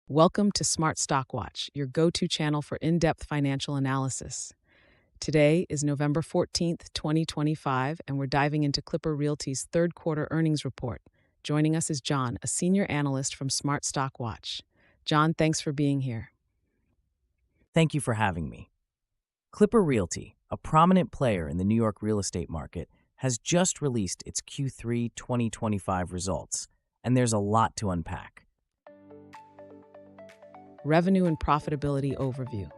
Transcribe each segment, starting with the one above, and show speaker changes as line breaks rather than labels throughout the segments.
Welcome to Smart Stock Watch, your go-to channel for in-depth financial analysis. Today is November 14th, 2025, and we're diving into Clipper Realty's third quarter earnings report. Joining us is John, a senior analyst from Smart Stock Watch. John, thanks for being here.
Thank you for having me. Clipper Realty, a prominent player in the New York real estate market, has just released its Q3 2025 results, and there's a lot to unpack.
Revenue and profitability overview.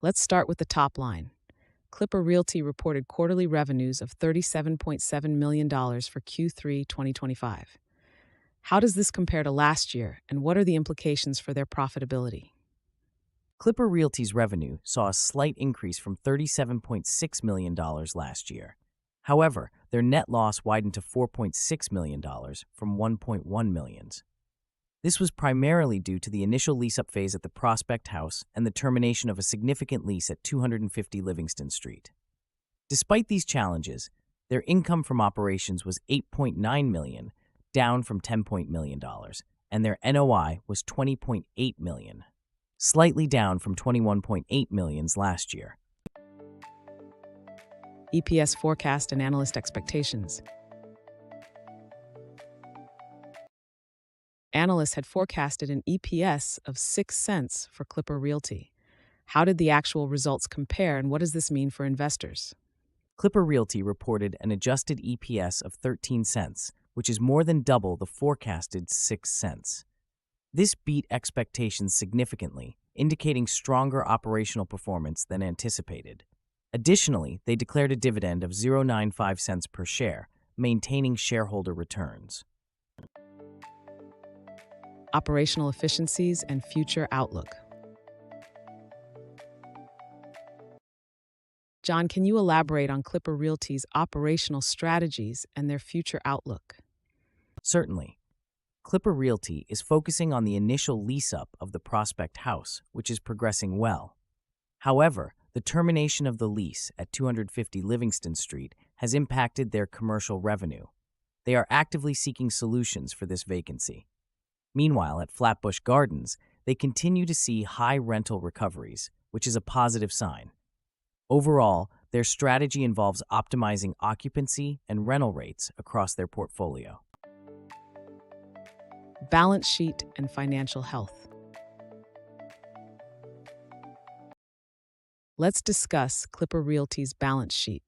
Let's start with the top line. Clipper Realty reported quarterly revenues of $37.7 million for Q3 2025. How does this compare to last year, and what are the implications for their profitability?
Clipper Realty's revenue saw a slight increase from $37.6 million last year. However, their net loss widened to $4.6 million from $1.1 million. This was primarily due to the initial lease-up phase at the Prospect House and the termination of a significant lease at 250 Livingston Street. Despite these challenges, their income from operations was $8.9 million, down from $10 million, and their NOI was $20.8 million, slightly down from $21.8 million last year.
EPS forecast and analyst expectations. Analysts had forecasted an EPS of 6 cents for Clipper Realty. How did the actual results compare, and what does this mean for investors?
Clipper Realty reported an adjusted EPS of 13 cents, which is more than double the forecasted 6 cents. This beat expectations significantly, indicating stronger operational performance than anticipated. Additionally, they declared a dividend of 0.95 cents per share, maintaining shareholder returns.
Operational efficiencies and future outlook. John, can you elaborate on Clipper Realty's operational strategies and their future outlook?
Certainly. Clipper Realty is focusing on the initial lease-up of the Prospect House, which is progressing well. However, the termination of the lease at 250 Livingston Street has impacted their commercial revenue. They are actively seeking solutions for this vacancy. Meanwhile, at Flatbush Gardens, they continue to see high rental recoveries, which is a positive sign. Overall, their strategy involves optimizing occupancy and rental rates across their portfolio.
Balance sheet and financial health. Let's discuss Clipper Realty's balance sheet.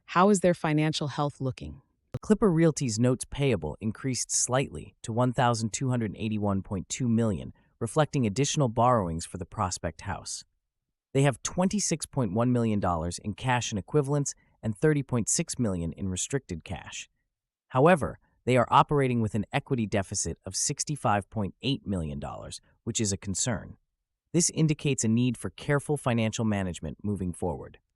How is their financial health looking?
Clipper Realty's notes payable increased slightly to $1,281.2 million, reflecting additional borrowings for the Prospect House. They have $26.1 million in cash and equivalents and $30.6 million in restricted cash. However, they are operating with an equity deficit of $65.8 million, which is a concern. This indicates a need for careful financial management moving forward.